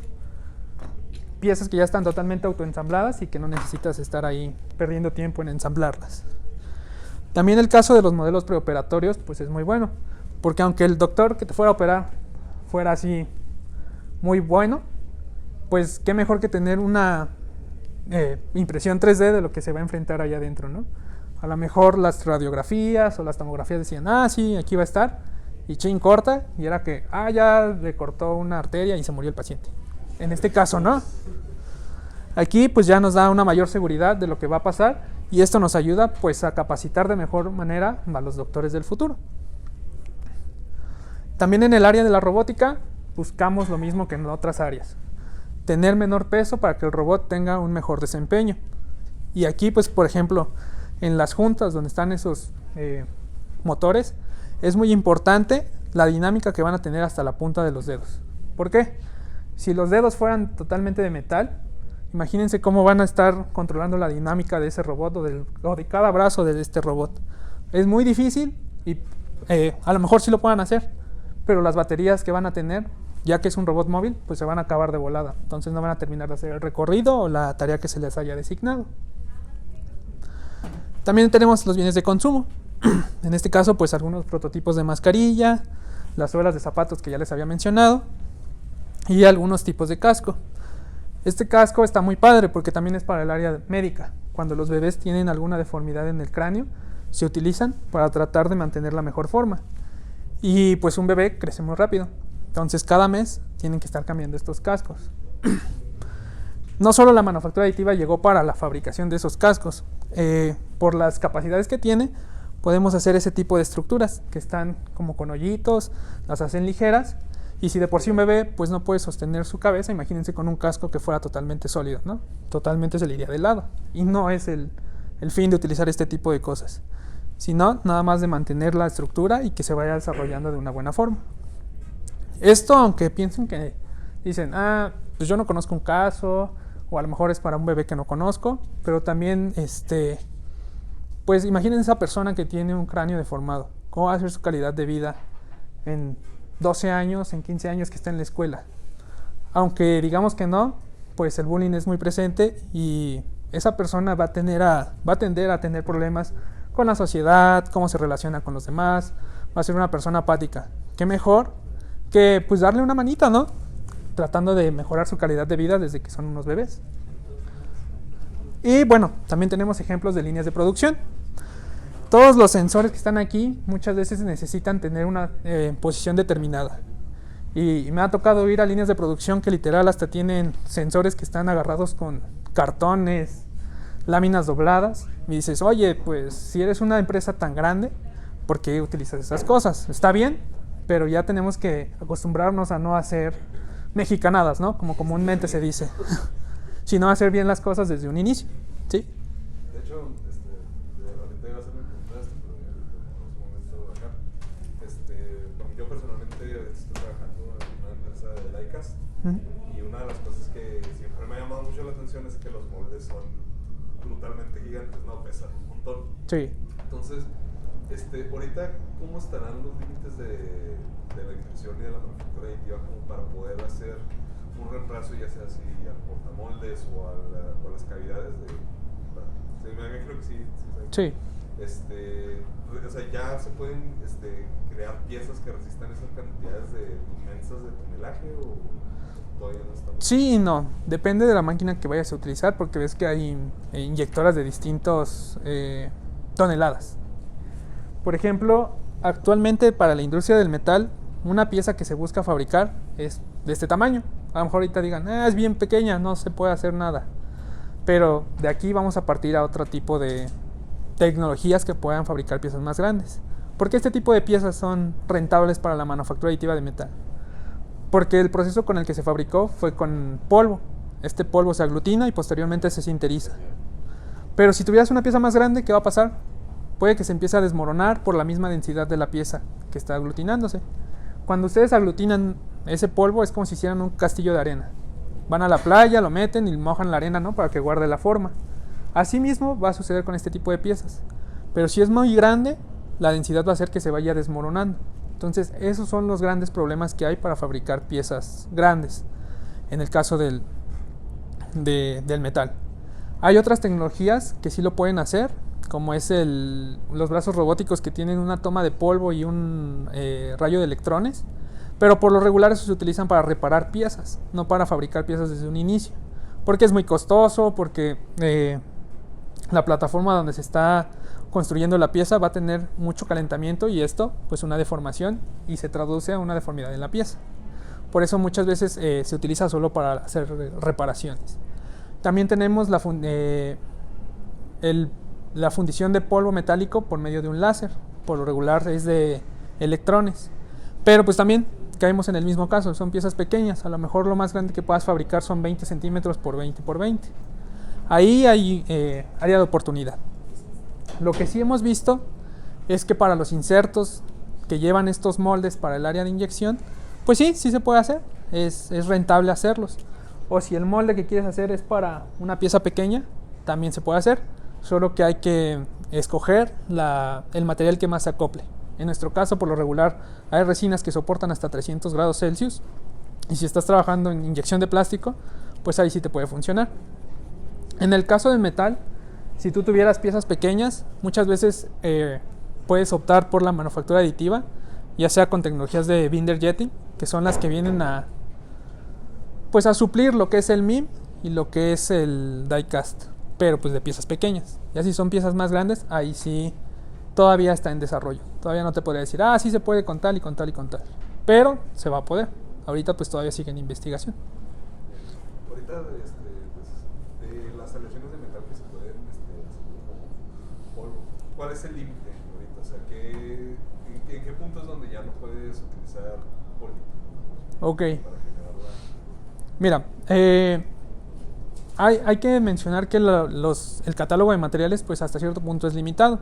piezas que ya están totalmente autoensambladas y que no necesitas estar ahí perdiendo tiempo en ensamblarlas. También el caso de los modelos preoperatorios pues es muy bueno, porque aunque el doctor que te fuera a operar fuera así muy bueno, pues qué mejor que tener una impresión 3D de lo que se va a enfrentar allá adentro, ¿no? A lo mejor las radiografías o las tomografías decían, sí, aquí va a estar, y chin corta, y era que, ya le cortó una arteria y se murió el paciente. En este caso, ¿no? Aquí pues ya nos da una mayor seguridad de lo que va a pasar, y esto nos ayuda pues a capacitar de mejor manera a los doctores del futuro. También en el área de la robótica buscamos lo mismo que en otras áreas. Tener menor peso para que el robot tenga un mejor desempeño. Y aquí pues por ejemplo en las juntas donde están esos motores es muy importante la dinámica que van a tener hasta la punta de los dedos. ¿Por qué? Si los dedos fueran totalmente de metal, imagínense cómo van a estar controlando la dinámica de ese robot o de cada brazo de este robot. Es muy difícil y a lo mejor sí lo puedan hacer, pero las baterías que van a tener, ya que es un robot móvil, pues se van a acabar de volada. Entonces no van a terminar de hacer el recorrido o la tarea que se les haya designado. También tenemos los bienes de consumo. En este caso, pues algunos prototipos de mascarilla, las suelas de zapatos que ya les había mencionado y algunos tipos de casco. Este casco está muy padre porque también es para el área médica. Cuando los bebés tienen alguna deformidad en el cráneo, se utilizan para tratar de mantener la mejor forma. Y pues un bebé crece muy rápido. Entonces cada mes tienen que estar cambiando estos cascos. No solo la manufactura aditiva llegó para la fabricación de esos cascos. Por las capacidades que tiene, podemos hacer ese tipo de estructuras que están como con hoyitos, las hacen ligeras. Y si de por sí un bebé pues no puede sostener su cabeza, imagínense con un casco que fuera totalmente sólido, ¿no? Totalmente se le iría de lado. Y no es el fin de utilizar este tipo de cosas, sino nada más de mantener la estructura y que se vaya desarrollando de una buena forma. Esto, aunque piensen que dicen, pues yo no conozco un caso, o a lo mejor es para un bebé que no conozco, pero también, pues imaginen esa persona que tiene un cráneo deformado, ¿cómo va a ser su calidad de vida en 12 años, en 15 años que está en la escuela? Aunque digamos que no, pues el bullying es muy presente y esa persona va a tender a tener problemas con la sociedad, cómo se relaciona con los demás, va a ser una persona apática. ¿Qué mejor que pues darle una manita, ¿no? Tratando de mejorar su calidad de vida desde que son unos bebés. Y bueno, también tenemos ejemplos de líneas de producción. Todos los sensores que están aquí muchas veces necesitan tener una posición determinada. Y me ha tocado ir a líneas de producción que literal hasta tienen sensores que están agarrados con cartones, láminas dobladas. Y dices, oye, pues si eres una empresa tan grande, ¿por qué utilizas esas cosas? Está bien, pero ya tenemos que acostumbrarnos a no hacer mexicanadas, ¿no? Como comúnmente se dice, sino hacer bien las cosas desde un inicio, ¿sí? De hecho, ahorita iba a hacer mi pregunta, pero ya en su momento acá. Yo personalmente estoy trabajando en una empresa de Diecast y una de las cosas que siempre me ha llamado mucho la atención es que los moldes son brutalmente gigantes, ¿no? Pesan un montón. Sí. Entonces, ahorita, ¿cómo estarán los límites de la impresión y de la manufactura aditiva como para poder hacer un reemplazo, ya sea así al portamoldes o a las cavidades de... Sí, me imagino que sí. Sí. O sea, ya se pueden crear piezas que resistan esas cantidades inmensas de tonelaje o todavía no estamos... Sí y no, depende de la máquina que vayas a utilizar, porque ves que hay inyectoras de distintos toneladas. Por ejemplo, actualmente para la industria del metal, una pieza que se busca fabricar es de este tamaño. A lo mejor ahorita digan, es bien pequeña, no se puede hacer nada. Pero de aquí vamos a partir a otro tipo de tecnologías que puedan fabricar piezas más grandes. ¿Por qué este tipo de piezas son rentables para la manufactura aditiva de metal? Porque el proceso con el que se fabricó fue con polvo. Este polvo se aglutina y posteriormente se sinteriza. Pero si tuvieras una pieza más grande, ¿qué va a pasar? Puede que se empiece a desmoronar por la misma densidad de la pieza que está aglutinándose. Cuando ustedes aglutinan ese polvo es como si hicieran un castillo de arena. Van a la playa, lo meten y mojan la arena, ¿no? Para que guarde la forma. Así mismo va a suceder con este tipo de piezas. Pero si es muy grande, la densidad va a hacer que se vaya desmoronando. Entonces, esos son los grandes problemas que hay para fabricar piezas grandes. En el caso del del metal. Hay otras tecnologías que sí lo pueden hacer, como es los brazos robóticos que tienen una toma de polvo y un rayo de electrones, pero por lo regular esos se utilizan para reparar piezas, no para fabricar piezas desde un inicio, porque es muy costoso, porque la plataforma donde se está construyendo la pieza va a tener mucho calentamiento y esto pues una deformación y se traduce a una deformidad en la pieza. Por eso muchas veces se utiliza solo para hacer reparaciones. También tenemos la fundición de polvo metálico por medio de un láser. Por lo regular es de electrones. Pero pues también caemos en el mismo caso, son piezas pequeñas. A lo mejor lo más grande que puedas fabricar son 20 centímetros por 20 por 20. Ahí hay área de oportunidad. Lo que sí hemos visto es que para los insertos que llevan estos moldes para el área de inyección, pues sí se puede hacer, es rentable hacerlos. O si el molde que quieres hacer es para una pieza pequeña, también se puede hacer, solo que hay que escoger el material que más se acople. En nuestro caso, por lo regular, hay resinas que soportan hasta 300 grados Celsius, y si estás trabajando en inyección de plástico, pues ahí sí te puede funcionar. En el caso del metal, si tú tuvieras piezas pequeñas, muchas veces puedes optar por la manufactura aditiva, ya sea con tecnologías de binder jetting, que son las que vienen a suplir lo que es el MIM y lo que es el die cast, pero pues de piezas pequeñas. Ya si son piezas más grandes, ahí sí todavía está en desarrollo. Todavía no te podría decir, sí se puede con tal y con tal y con tal, pero se va a poder. Ahorita pues todavía sigue en investigación. Ahorita de las aleaciones de metal que se pueden hacer como polvo, ¿cuál es el límite ahorita? O sea, ¿en qué punto es donde ya no puedes utilizar polvo? Ok. Para generar Mira, hay que mencionar que el catálogo de materiales pues hasta cierto punto es limitado.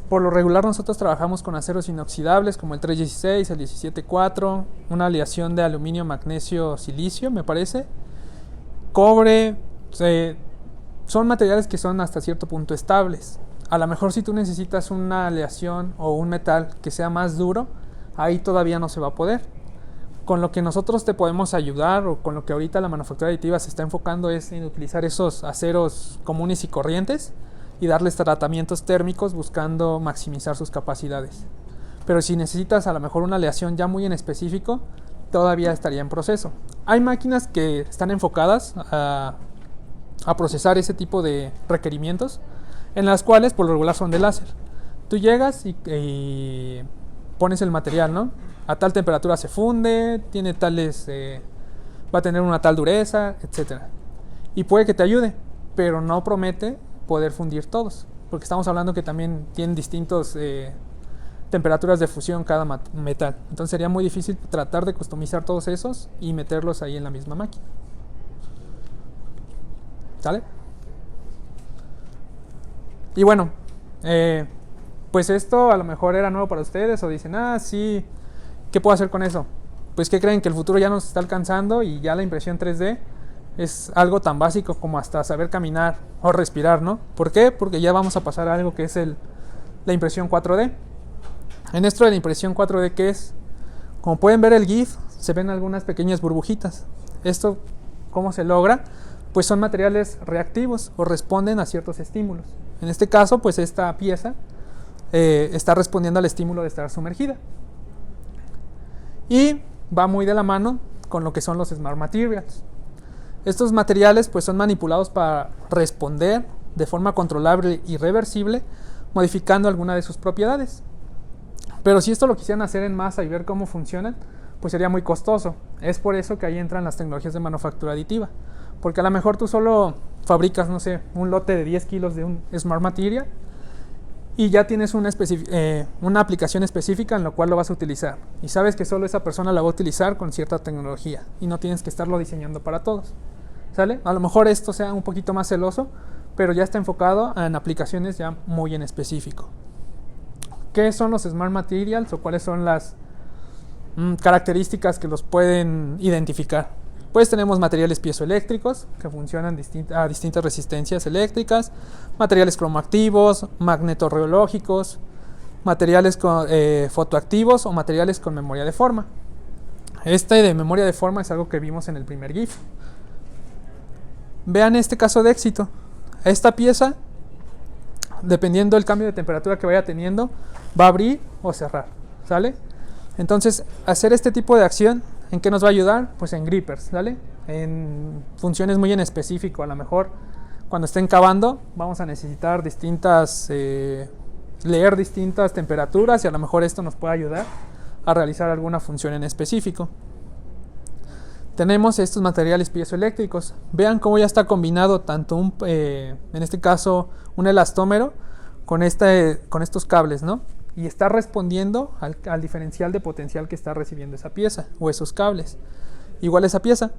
Por lo regular nosotros trabajamos con aceros inoxidables como el 316, el 174, una aleación de aluminio, magnesio, silicio, me parece, cobre. Son materiales que son hasta cierto punto estables. A lo mejor si tú necesitas una aleación o un metal que sea más duro, ahí todavía no se va a poder. Con lo que nosotros te podemos ayudar, o con lo que ahorita la manufactura aditiva se está enfocando, es en utilizar esos aceros comunes y corrientes y darles tratamientos térmicos buscando maximizar sus capacidades. Pero si necesitas a lo mejor una aleación ya muy en específico, todavía estaría en proceso. Hay máquinas que están enfocadas a procesar ese tipo de requerimientos, en las cuales por lo regular son de láser. Tú llegas y pones el material, ¿no? A tal temperatura se funde, tiene va a tener una tal dureza, etc. Y puede que te ayude, pero no promete poder fundir todos, porque estamos hablando que también tienen distintas temperaturas de fusión cada metal. Entonces sería muy difícil tratar de customizar todos esos y meterlos ahí en la misma máquina. ¿Sale? Y bueno, pues esto a lo mejor era nuevo para ustedes, o dicen, sí, ¿qué puedo hacer con eso? Pues que creen que el futuro ya nos está alcanzando y ya la impresión 3D es algo tan básico como hasta saber caminar o respirar, ¿no? ¿Por qué? Porque ya vamos a pasar a algo que es la impresión 4D. En esto de la impresión 4D, ¿qué es? Como pueden ver el GIF, se ven algunas pequeñas burbujitas. ¿Esto cómo se logra? Pues son materiales reactivos o responden a ciertos estímulos. En este caso, pues esta pieza está respondiendo al estímulo de estar sumergida. Y va muy de la mano con lo que son los Smart Materials. Estos materiales pues son manipulados para responder de forma controlable y reversible, modificando alguna de sus propiedades. Pero si esto lo quisieran hacer en masa y ver cómo funcionan, pues sería muy costoso. Es por eso que ahí entran las tecnologías de manufactura aditiva. Porque a lo mejor tú solo fabricas, no sé, un lote de 10 kilos de un Smart Material y ya tienes una aplicación específica en la cual lo vas a utilizar. Y sabes que solo esa persona la va a utilizar con cierta tecnología y no tienes que estarlo diseñando para todos. ¿Sale? A lo mejor esto sea un poquito más celoso, pero ya está enfocado en aplicaciones ya muy en específico. ¿Qué son los Smart Materials o cuáles son las características que los pueden identificar? Pues tenemos materiales piezoeléctricos que funcionan a distintas resistencias eléctricas, materiales cromoactivos, magnetorreológicos, materiales fotoactivos o materiales con memoria de forma. Este de memoria de forma es algo que vimos en el primer GIF. Vean este caso de éxito. Esta pieza, dependiendo del cambio de temperatura que vaya teniendo, va a abrir o cerrar, ¿sale? Entonces, hacer este tipo de acción, ¿en qué nos va a ayudar? Pues en grippers, ¿sale? En funciones muy en específico. A lo mejor cuando estén cavando vamos a necesitar leer distintas temperaturas, y a lo mejor esto nos puede ayudar a realizar alguna función en específico. Tenemos estos materiales piezoeléctricos. Vean cómo ya está combinado tanto en este caso un elastómero con estos cables, ¿no? Y está respondiendo al diferencial de potencial que está recibiendo esa pieza o esos cables. Igual esa pieza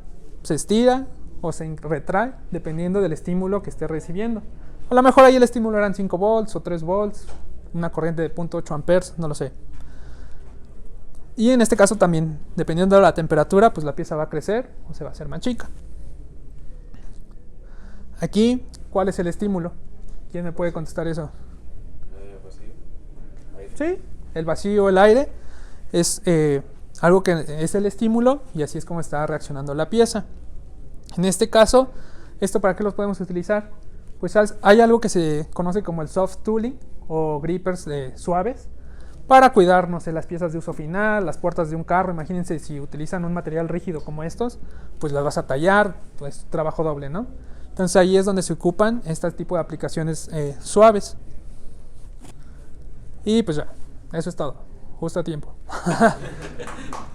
se estira o se retrae dependiendo del estímulo que esté recibiendo. A lo mejor ahí el estímulo eran 5 volts o 3 volts, una corriente de 0.8 amperes, no lo sé. Y en este caso también, dependiendo de la temperatura, pues la pieza va a crecer o se va a hacer más chica. Aquí, ¿cuál es el estímulo? ¿Quién me puede contestar eso? Vacío. Aire. Sí, el vacío, el aire, es algo que es el estímulo, y así es como está reaccionando la pieza. En este caso, ¿esto para qué los podemos utilizar? Pues hay algo que se conoce como el soft tooling o grippers suaves, para cuidarnos de las piezas de uso final, las puertas de un carro. Imagínense si utilizan un material rígido como estos, pues las vas a tallar, pues trabajo doble, ¿no? Entonces ahí es donde se ocupan este tipo de aplicaciones suaves. Y pues ya, eso es todo, justo a tiempo.